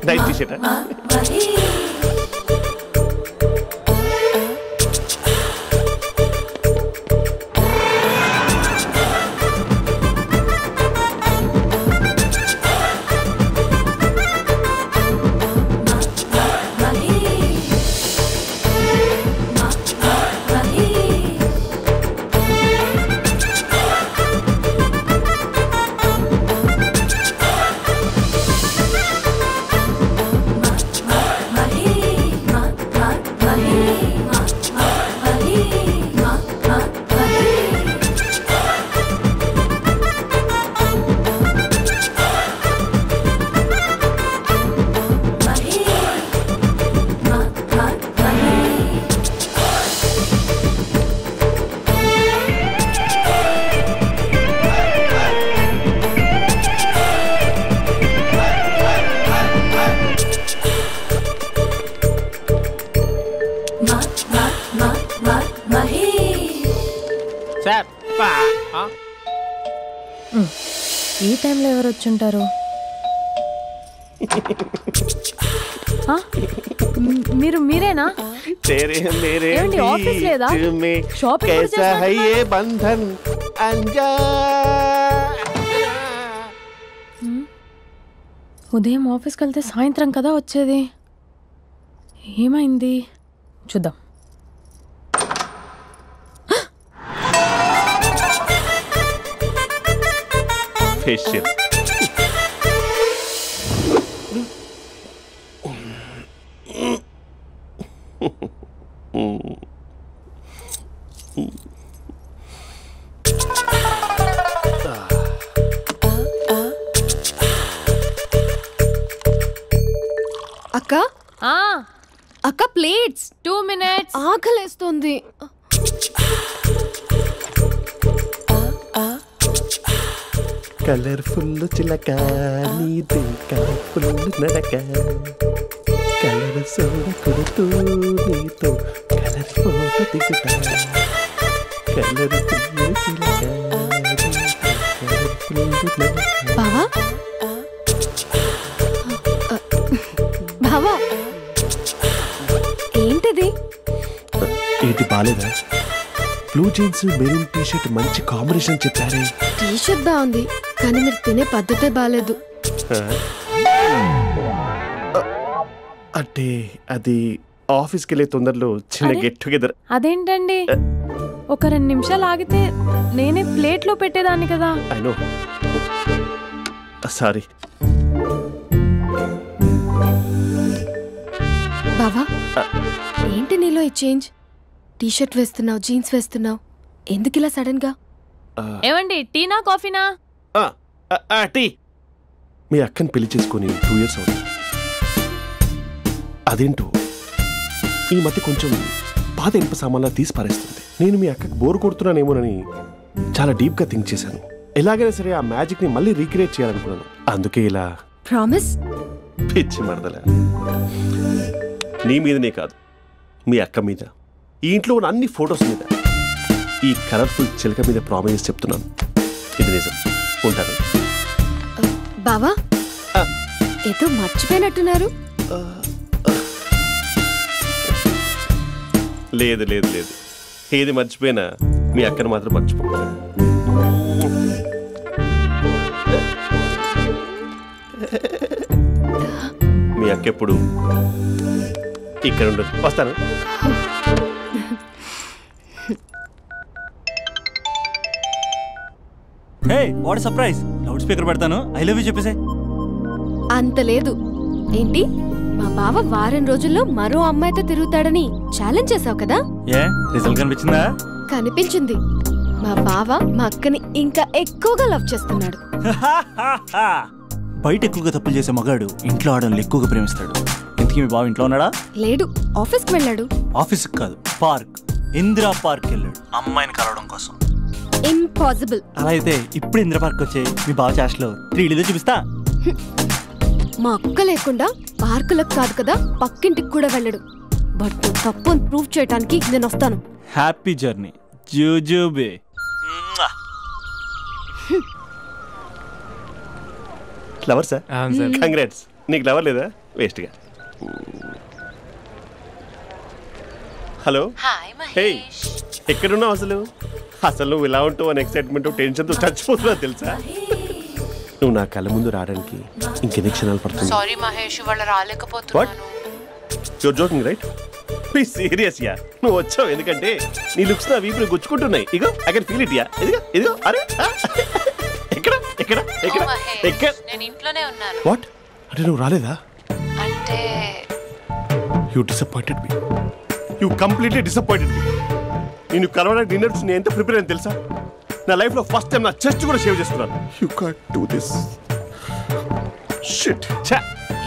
Night T-shirt ఈ టైంలో ఎవరు వచ్చుంటారు? మీరేనా? ఏంటి ఆఫీస్ లేదా? షాపింగ్ ఉదయం ఆఫీస్కి వెళ్తే సాయంత్రం కదా వచ్చేది. ఏమైంది చూద్దాం. ఫేషియల్ అక్క అక్క ప్లేట్స్ 2 minutes ఆకలేస్తుంది. కలర్ఫుల్ చిలక నీది కలర్ఫుల్ నడక కలర్ సోడ కొడుతూ నీతో కలర్ ఫోటో దిగుతా కలర్ఫుల్ చిలక బావా బావా ఏంటిది? ఏంటి బాలేదా? బ్లూ జీన్స్ మెరూన్ టీ-షర్ట్ మంచి కాంబినేషన్ చెప్పారే. టీ-షర్ట్ బాగుంది కానీ మీరు తినే పద్ధతే బాలేదు. అంటే అది ఆఫీస్కి వెళ్ళే తొందరలో చిన్న గెట్ టుగెదర్. అదేంటండి, ఒక 2 నిమిషాలు ఆగితే నేనే ప్లేట్లో పెట్టేదాన్ని కదా. I know, sorry. బావా ఏంటి నీలో ఈ చేంజ్? టీ-షర్ట్ వేస్తున్నావు, జీన్స్ వేస్తున్నావు, ఎందుకు ఇలా సడన్ గా? ఏమండి, టీనా కాఫీనా? టీ. మీ అక్కని పెళ్లి చేసుకుని 2 years అవుతుంది. అదేంటో ఈ మధ్య కొంచెం పాత ఇనుప సామాన్లా తీసి పారేస్తుంది. నేను మీ అక్కకి బోర్ కొడుతున్నానేమోనని చాలా డీప్ గా థింక్ చేశాను. ఎలాగైనా సరే ఆ మ్యాజిక్ ని మళ్ళీ రీక్రియేట్ చేయాలనుకున్నాను. అందుకే ఇలా. ప్రామిస్? పిచ్చి మరదల, నీ మీదనే కాదు, మీ అక్క మీద, ఈ ఇంట్లో ఉన్న అన్ని ఫొటోస్ మీద, ఈ కలర్ఫుల్ చిలక మీద ప్రామిస్ చెప్తున్నాను. ఇది నిజం. ఉంటాను. బావా ఏదో మర్చిపోయినట్టున్నారు. లేదు లేదు లేదు, ఏది మర్చిపోయినా మీ అక్కను మాత్రం మర్చిపో. మీ అక్క ఎప్పుడు ఇక్కడ ఉండదు. వస్తాను. హే, వాట్ సర్ప్రైజ్! లౌడ్ స్పీకర్ పెడతాను, ఐ లవ్ యూ చెప్పేసే. అంత లేదు. ఏంటి, మా బావ వారం రోజుల్లో మరో అమ్మాయితో తిరుగుతాడని ఛాలెంజ్ చేసావు కదా? ఏ రిజల్ట్ కనిపించిందా? కనిపించింది. మా బావ మా అక్కని ఇంకా ఎక్కువగా లవ్ చేస్తున్నాడు. బయట ఎక్కువగా తప్పులు చేసే మగాడు ఇంట్లో ఆడవాళ్ళు ఎక్కువగా ప్రేమిస్తాడు. ఇంతకీ మీ బావ ఇంట్లో ఉన్నాడా? లేడు, ఆఫీస్కి వెళ్ళాడు. ఆఫీస్కి కాదు, పార్క్, ఇందిరా పార్క్ వెళ్ళాడు అమ్మాయిని కలవడం కోసం. ఇంపాసిబుల్. అలా అయితే ఇప్పుడు ఇందిరా పార్క్ వచ్చే మీ బావ చాష్లో 3Dలో చూపిస్తా. మా అక్క లేకుండా పార్కులకు కాదు కదా, పక్కింటికి కూడా వెళ్ళడు. బట్ తప్పు అని ప్రూవ్ చేయడానికి నేను వస్తాను. హ్యాపీ జర్నీ జూజూబే. Lover sir congrats. నీకు లవర్ లేదా? వేస్ట్గా. హలో. హే, ఎక్కడున్నావు అసలు? అసలు నువ్వు ఇలా ఉంటావు అని ఎక్సైట్మెంట్ టెన్షన్తో చచ్చిపోతున్నా తెలుసా? నువ్వు నా కళ్ళ ముందు రావడానికి ఇంకెన్ని క్షణాలు పడుతుంది? సారీ మహేష్, వాళ్ళు రాలేకపోతున్నాను. You're joking right? Be serious యా. నువ్వు వచ్చావు ఎందుకంటే నీ లుక్స్ నా వీపుని గుచ్చుకుంటున్నాయి. ఇగో ఐ కెన్ ఫీల్ ఇట్ యా. ఇదిగో ఇదిగో. అరే ఎక్కడ ఎక్కడ ఎక్కడ ఎక్కడ? నేను ఇంట్లోనే ఉన్నాను. వాట్ అంటే నువ్వు రాలేదా? అంటే you disappointed me. You completely disappointed me. నేను కరోనా డిన్నర్స్ నేను ఎంత ప్రిపేర్ అని తెలుసా? నా లైఫ్లో ఫస్ట్ టైం నా చెస్ట్ కూడా షేవ్ చేస్తున్నాను. You can't do this shit.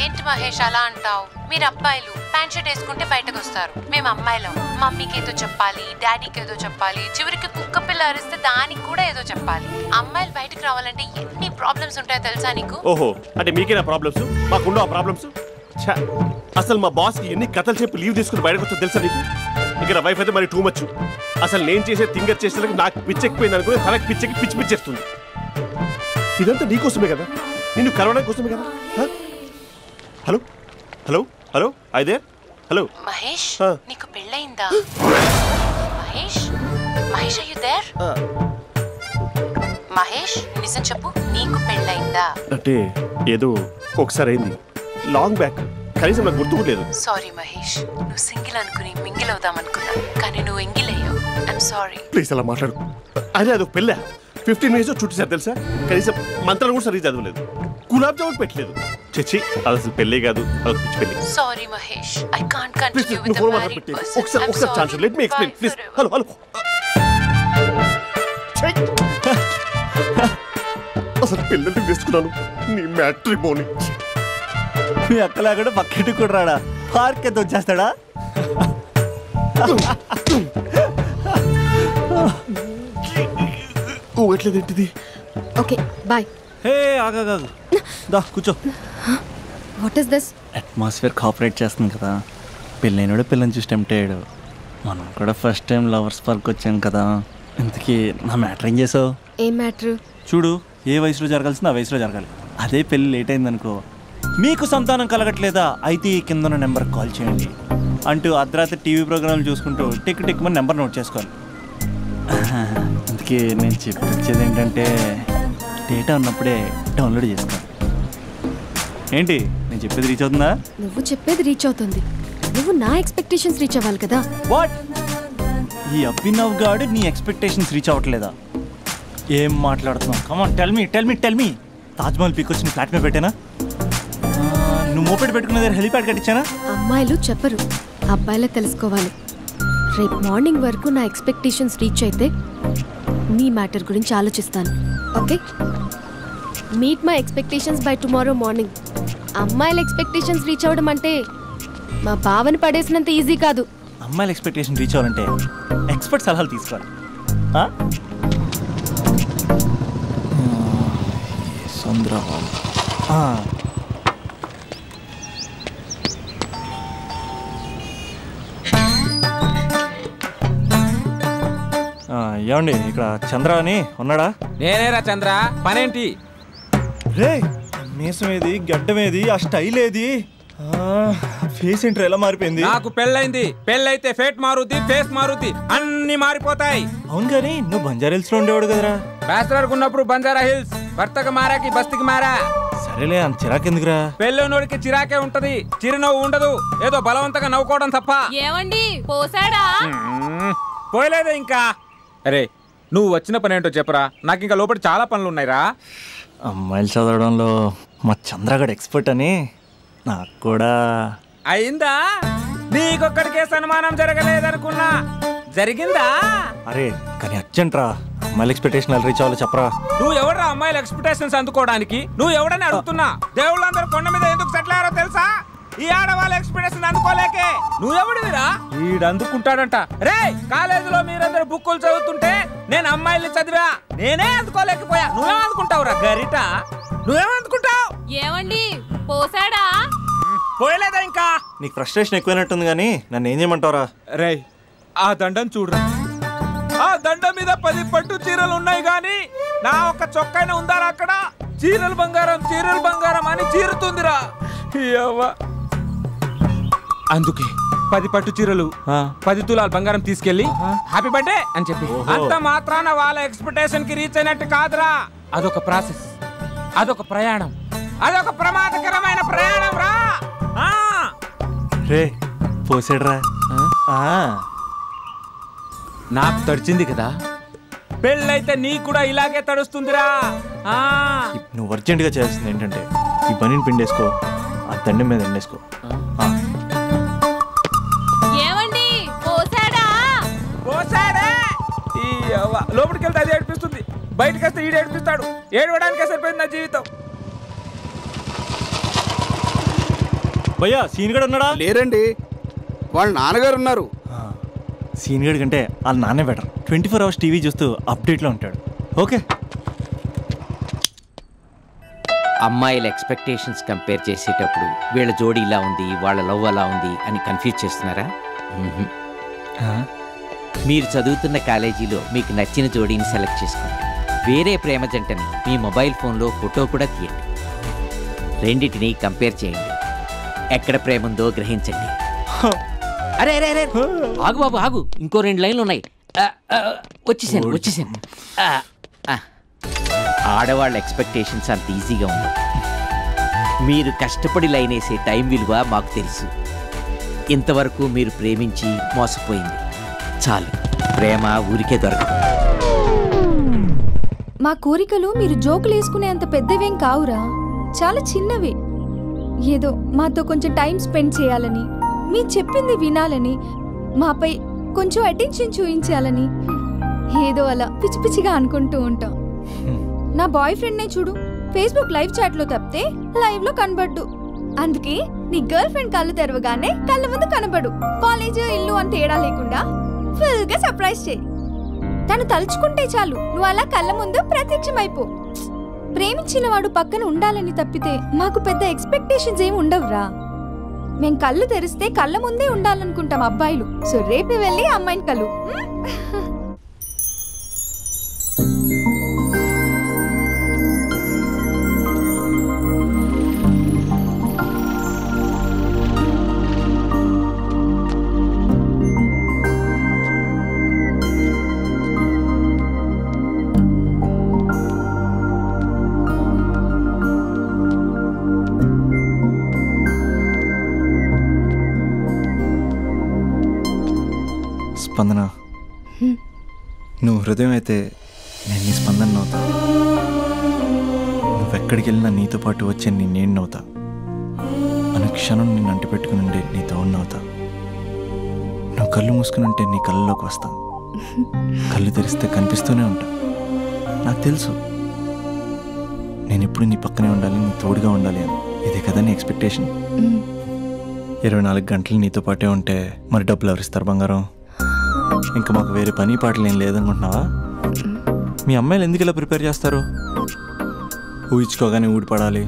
ఏంటి మహేష్ అలా అంటావు? మీరు అబ్బాయిలు ప్యాంట్ షర్ట్ వేసుకుంటే బయటకు వస్తారు. మేము అమ్మాయిలం మమ్మీకి ఏదో చెప్పాలి, డాడీకి ఏదో చెప్పాలి, చివరికి కుక్క పిల్ల అరిస్తే దానికి కూడా ఏదో చెప్పాలి. అమ్మాయిలు బయటకు రావాలంటే ఎన్ని ప్రాబ్లమ్స్ ఉంటాయో తెలుసా నీకు? ఓహో, అంటే మీకేనా ప్రాబ్లమ్స్? మాకుండవు ఆ ప్రాబ్లమ్స్? అసలు మా బాస్కి ఎన్ని కథలు చెప్పి లీవ్ తీసుకుని బయటకు వచ్చా తెలుసా నీకు? ఇక్కడ వైఫ్ అయితే మరి టూ మచ్. అసలు నేను చేసే థింగర్ చేసేందుకు నాకు పిచ్చెక్కిపోయింది అనుకుని తనకి పిచ్చెక్కి పిచ్చి పిచ్చేస్తుంది. ఇదంతా నీకోసమే కదా, నిన్ను కరోనా కోసమే కదా. హలో హలో హలో అయితే హలో మహేష్, నీకు పెళ్ళయిందా? Mahesh Mahesh are you there? Mahesh నిజం చెప్పు, నీకు పెళ్ళయిందా? అంటే ఏదో ఒకసారి అయింది, లాంగ్ బ్యాక్, కనీసం నాకు గుర్తు లేదు. సారీ మహేష్, నువ్వు సింగిల్ అనుకుని మింగిల్ అవుదాం అనుకున్నా, కానీ నువ్వు ఎంగిల్ అయ్యావు. I'm sorry. ప్లీజ్ అలా మాట్లాడు. అదే అదొక పెళ్ళ 15 minutes చుట్టేసారు తెలుసా? కనీసం మంత్రాలు కూడా సరిగ్గా చదవలేదు, గులాబ్ జామున్ పెట్టలేదు. చచ్చి అది అసలు పెళ్ళే కాదు, అదొక పిచ్చి పెళ్ళి. Sorry Mahesh, I can't continue with the married person. ఒకసారి chance let me explain please. Hello hello. అసలు పిల్లల్ని వేసుకున్నాను నీ మ్యాట్రిమోనీ. మీ అక్కలా కూడా పక్కింటికి కూడా రాడా? పార్క్ ఎంత వచ్చేస్తాడా? ఎట్లేదేంటిది? Okay bye. హే ఆగా దా కూర్చో. What is this? Atmosphere cooperate చేస్తుంది కదా. పెళ్ళైనడు పిల్లని చూసి టెంప్ట్ అయ్యాడు. మనం కూడా ఫస్ట్ టైం లవర్స్ పార్క్ వచ్చాను కదా. ఇంతకీ నా మ్యాటర్ ఏం చేసావు? ఏం మ్యాటర్? చూడు, ఏ వయసులో జరగాల్సింది ఆ వయసులో జరగాలి. అదే పెళ్ళి లేట్ అయిందనుకో, మీకు సంతానం కలగట్లేదా అయితే ఈ కింద నెంబర్కి కాల్ చేయండి అంటూ అర్ధరాత్రి టీవీ ప్రోగ్రాంలు చూసుకుంటూ టిక్ టిక్ మన నెంబర్ నోట్ చేసుకోవాలి. అందుకే నేను చెప్పొచ్చేది ఏంటంటే డేటా ఉన్నప్పుడే డౌన్లోడ్ చేసుకోవాలి. ఏంటి నేను చెప్పేది రీచ్ అవుతుందా? నువ్వు చెప్పేది రీచ్ అవుతుంది, నువ్వు నా ఎక్స్పెక్టేషన్స్ రీచ్ అవ్వాలి కదా. వాట్? ఈ అభినవ్ గాడు నీ ఎక్స్పెక్టేషన్స్ రీచ్ అవ్వట్లేదా? ఏం మాట్లాడుతున్నావు? Come on tell me. Taj Mahal peak వచ్చి ఫ్లాట్ మీద పెట్టానా? నువ్వు మోపెట్ పెట్టుకునే దగ్గర హెలిప్యాడ్ కట్టించానా? అమ్మాయిలు చెప్పరు, అబ్బాయిలే తెలుసుకోవాలి. రేపు మార్నింగ్ వరకు నా ఎక్స్పెక్టేషన్స్ రీచ్ అయితే నీ మ్యాటర్ గురించి ఆలోచిస్తాను. Okay, meet my expectations by tomorrow morning. అమ్మాయిల ఎక్స్పెక్టేషన్స్ రీచ్ అవ్వడం అంటే మా బావని పడేసినంత ఈజీ కాదు. అమ్మాయిల ఎక్స్పెక్టేషన్ రీచ్ అవ్వాలంటే ఎక్స్పర్ట్ సలహాలు తీసుకోవాలి. ఏమండి ఇక్కడ చంద్ర అని ఉన్నాడా? నేనేరా చంద్ర, పనేంటి? రే మీసం ఏది, గడ్డం ఏది, ఆ స్టైల్ ఏది, ఫేస్ ఏంట్రా ఎలా మారిపోయింది? నాకు పెళ్ళైంది, పెళ్ళైతే ఫేట్ మారుద్ది, ఫేస్ మారుద్ది, అన్ని మారిపోతాయి. అవును కానీ నువ్వు బంజారా హిల్స్ లో ఉండేవాడు కదరా? బ్యాచిలర్ ఉన్నప్పుడు బంజారా హిల్స్, భర్తకు మారాకి బస్తికి మారా. సరేలే అంత చిరాకెందుకురా? పెళ్ళోనోడికి చిరాకే ఉంటది, చిరునవ్వు ఉండదు, ఏదో బలవంతంగా నవ్వుకోవడం తప్ప. ఏమండి పోసాడా? పోయలేదే ఇంకా. అరే నువ్వు వచ్చిన పని ఏంటో చెప్పరా, నాకు ఇంకా లోపల చాలా పనులు ఉన్నాయిరా. అమ్మాయిలు చదవడంలో మా చంద్రగడ్ ఎక్స్పర్ట్ అని నాకు కూడా అయిందా? నీకొక్కడికే సన్మానం జరగలేదనుకున్నా, జరిగిందా? అరే కానీ అర్జెంట్ రా, అమ్మాయిల ఎక్స్పెక్టేషన్ రీచ్ అవ్వాలి చెప్పరా. నువ్వు ఎవడరా అమ్మాయిల ఎక్స్పెక్టేషన్స్ అందుకోవడానికి? నువ్వు ఎవడని అడుగుతున్నా. దేవుళ్ళందరూ కొండ మీద ఎందుకు సెటిల్ అయ్యారో తెలుసా? ఈ ఆడవాళ్ళ ఎక్స్పెక్టేషన్ అందుకోలేకే. నువ్వెవడివిరా? వీడు అందుకుంటాడంట. రే కాలేజీలో మీరందరూ బుక్కులు చదువుతుంటే నేను అమ్మాయిల్ని చదివా, నేనే అందుకోలేకపోయా. నువ్వేమనుకుంటావురా గరిట? నువ్వేమనుకుంటావు? ఏమండి పోసాడా? పోయలేదా ఇంకా? నీకు ఫ్రస్ట్రేషన్ ఎక్కువైనట్టుంది కానీ నన్ను ఏం చేయమంటావురా? రే ఆ దండం చూడరా, ఆ దండం మీద 10 పట్టు చీరలు ఉన్నాయి గాని నా ఒక్క చొక్కాయినా ఉందారా అక్కడ? చీరలు బంగారం అని చీరుతుందిరా. అందుకే 10 పట్టు చీరలు 10 తులాల బంగారం తీసుకెళ్ళి హ్యాపీ బర్త్డే అని చెప్పి. అంత మాత్రాన వాళ్ళ ఎక్స్పెక్టేషన్ కి రీచ్ అయినట్టు కాదురా. అదొక ప్రాసెస్, అదొక ప్రయాణం, అదొక ప్రమాదకరమైన ప్రయాణం రా. రే పోసాడ్రా. నాకు తడిచింది కదా, పెళ్ళైతే నీకు కూడా ఇలాగే తడుస్తుందిరా. నువ్వు అర్జెంటుగా చేయాల్సింది ఏంటంటే ఈ పనిని పిండేసుకో, ఆ దండం మీద ఎండేసుకో. ఏమండి పోసాడా? లోపలికి వెళ్తే అది ఏడిపిస్తుంది, బయటకు వస్తే ఈడు ఏడిపిస్తాడు. ఏడవడానికే సరిపోయింది నా జీవితం. భయ్యా సీన్ గడు ఉన్నాడా? లేరండి, వాళ్ళ నాన్నగారు ఉన్నారు. సీన్ గడి కంటే వాళ్ళ నాన్నే బెటర్. 24 hours టీవీ చూస్తూ అప్డేట్లో ఉంటాడు. ఓకే. అమ్మాయిల ఎక్స్పెక్టేషన్స్ కంపేర్ చేసేటప్పుడు వీళ్ళ జోడి ఇలా ఉంది, వాళ్ళ లవ్ అలా ఉంది అని కన్ఫ్యూజ్ చేస్తున్నారా? మీరు చదువుతున్న కాలేజీలో మీకు నచ్చిన జోడీని సెలెక్ట్ చేసుకోండి. వేరే ప్రేమ జంటని మీ మొబైల్ ఫోన్లో ఫోటో కూడా తీయండి. రెండింటిని కంపేర్ చేయండి. ఎక్కడ ప్రేమ ఉందో గ్రహించండి. అరే అరే అరే ఆగు బాబు ఆగు, ఇంకో 2 లైన్లు ఉన్నాయి. వచ్చేసాను. ఆడవాళ్ళ ఎక్స్పెక్టేషన్స్ అంత ఈజీగా ఉండవు. మీరు కష్టపడి లైన్ వేసే టైం విలువ మాకు తెలుసు. ఇంతవరకు మీరు ప్రేమించి మోసపోయింది చాలు. ప్రేమ ఊరికే దొరకదు. మా కోరికలు మీరు జోకులు వేసుకునేంత పెద్దవేం కావురా, చాలా చిన్నవే. ఏదో మాతో కొంచెం టైం స్పెండ్ చేయాలని, మీ చెప్పింది వినాలని, మాపై కొంచెం అటెన్షన్ చూపించాలని ఏదో అలా పిచ్చి పిచ్చిగా అనుకుంటూ ఉంటాం. నా బాయ్ ఫ్రెండ్నే చూడు, ఫేస్బుక్ లైవ్ చాట్లో తప్పితే లైవ్ లో కనబడ్డు. అందుకే నీ గర్ల్ ఫ్రెండ్ కళ్ళు తెరవగానే కళ్ళ ముందు కనబడు. కాలేజ్ ఇల్లు అని తేడా లేకుండా ఫుల్ గా సర్ప్రైజ్ చేయి. తను తలుచుకుంటే చాలు నువ్వు అలా కళ్ళ ముందు ప్రత్యక్షమైపో. ప్రేమించిన వాడు పక్కన ఉండాలని తప్పితే మాకు పెద్ద ఎక్స్పెక్టేషన్స్ ఏమి ఉండవురా. మేం కళ్ళు తెరిస్తే కళ్ళ ముందే ఉండాలనుకుంటాం అబ్బాయిలు. సో రేపే వెళ్ళి అమ్మాయిని కలు. స్పందన, నువ్వు హృదయం అయితే నేను నీ స్పందన నవ్వుతా. నువ్వెక్కడికి వెళ్ళినా నీతో పాటు వచ్చే నేను నవ్వుతా. అనుక్షణం నిన్ను అంటి పెట్టుకుని ఉండే నీ తోడు నవ్వుతా. నువ్వు కళ్ళు మూసుకుని ఉంటే నీ కళ్ళలోకి వస్తా. కళ్ళు తెరిస్తే కనిపిస్తూనే ఉంటా. నాకు తెలుసు నేను ఎప్పుడు నీ పక్కనే ఉండాలి, నీ తోడుగా ఉండాలి అని. ఇదే కదా నీ ఎక్స్పెక్టేషన్. 24 గంటలు నీతో పాటే ఉంటే మరి డబ్బులు ఎవరిస్తారు బంగారం? ఇంకా మాకు వేరే పని పాటలు ఏం లేదనుకుంటున్నావా? మీ అమ్మాయిలు ఎందుకు ఇలా ప్రిపేర్ చేస్తారు? ఊహించుకోగానే ఊడిపడాలి,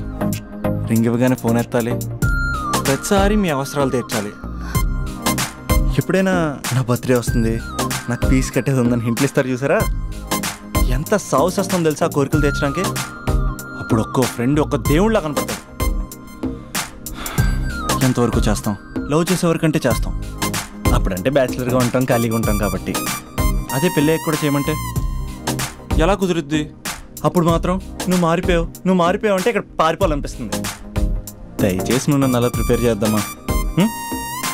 రింగ్ ఇవ్వగానే ఫోన్ ఎత్తాలి, ప్రతిసారి మీ అవసరాలు తీర్చాలి. ఎప్పుడైనా నా బర్త్డే వస్తుంది, నాకు ఫీజు కట్టేది ఉందని హింట్లు ఇస్తారు చూసారా? ఎంత సాహస్ వస్తుందో తెలుసా కోరికలు తీర్చడానికి. అప్పుడు ఒక్కో ఫ్రెండ్ ఒక్క దేవుళ్ళ కనపడతాడు. ఎంతవరకు చేస్తాం? లవ్ చేసేవరకంటే చేస్తాం. అప్పుడంటే బ్యాచిలర్గా ఉంటాం, ఖాళీగా ఉంటాం కాబట్టి. అదే పెళ్ళి కూడా చేయమంటే ఎలా కుదురుద్ది? అప్పుడు మాత్రం నువ్వు మారిపోయావు అంటే ఇక్కడ పారిపోవాలనిపిస్తుంది. దయచేసి నువ్వు నన్ను అలా ప్రిపేర్ చేద్దామా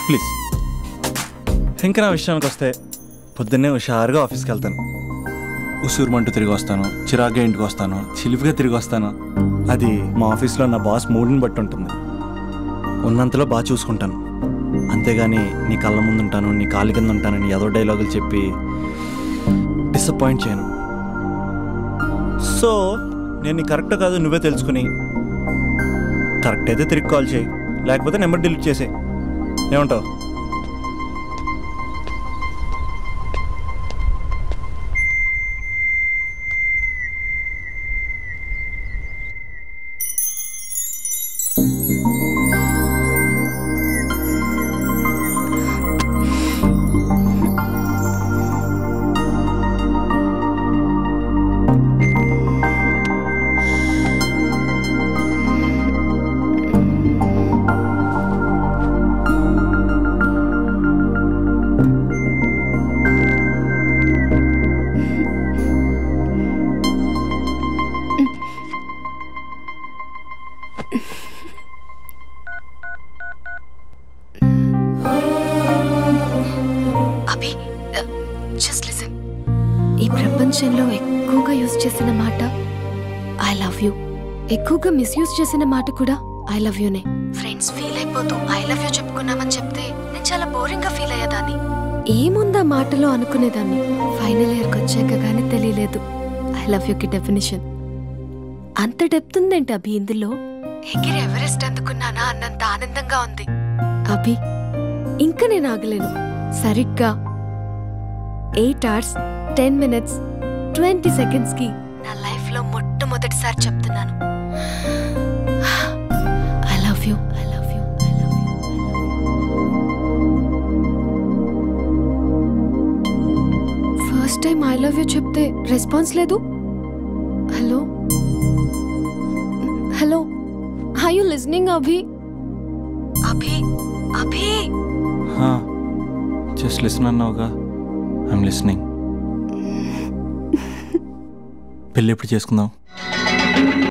ప్లీజ్. ఇంకా నా విషయానికి వస్తే పొద్దున్నే హుషారుగా ఆఫీస్కి వెళ్తాను. ఉసూరుమంటూ తిరిగి వస్తాను, చిరాగ్గా ఇంటికి వస్తాను, చిలిపిగా తిరిగి వస్తాను. అది మా ఆఫీస్లో నా బాస్ మూడ్ని బట్టి ఉంటుంది. ఉన్నంతలో బాగా చూసుకుంటాను, అంతేగాని నీ కళ్ళ ముందు ఉంటాను, నీ కాళ్ళ కింద ఉంటానని ఏదో డైలాగులు చెప్పి డిసప్పాయింట్ చేయను. సో నేను కరెక్ట్ కాదు నువ్వే తెలుసుకుని కరెక్ట్ అయితే తిరిగి కాల్ చేయి, లేకపోతే నెంబర్ డిలీట్ చేసే. ఏమంటావు? ఎక్కువగా యూజ్ చేసిన మాట ఐ లవ్ యూ, ఎక్కువగా మిస్యూజ్ చేసిన మాట కూడా ఐ లవ్ యూనే. ఫ్రెండ్స్ ఫీల్ అయిపోతూ ఐ లవ్ యూ చెప్పుకున్నామని చెప్తే నేను చాలా బోరింగ్ గా ఫీల్ అయ్యేదాన్ని. ఏముందా మాటలో అనుకునేదాన్ని. ఫైనల్ ఇయర్కి వచ్చాక గానీ తెలియలేదు ఐ లవ్ యూకి డెఫినేషన్. అంత డెప్త్ ఉందేంటి అభి ఇందులో? ఎగిరి ఎవరెస్ట్ అందుకున్నానా అన్నంత ఆనందంగా ఉంది అభి. ఇంకా నేను ఆగలేను. సరిగ్గా 8 hours 10 minutes 20 seconds కి నా లైఫ్ లో మొట్టమొదటిసారి చెప్తున్నాను I love you, I love you, I love you. First time I love you చెప్తే రెస్పాన్స్ లేదు. Hello hello, are you listening Abhi? Abhi Abhi just listen అన్నావుగా, ఐఎమ్ లిసనింగ్. పెళ్ళి ఎప్పుడు చేసుకుందాం?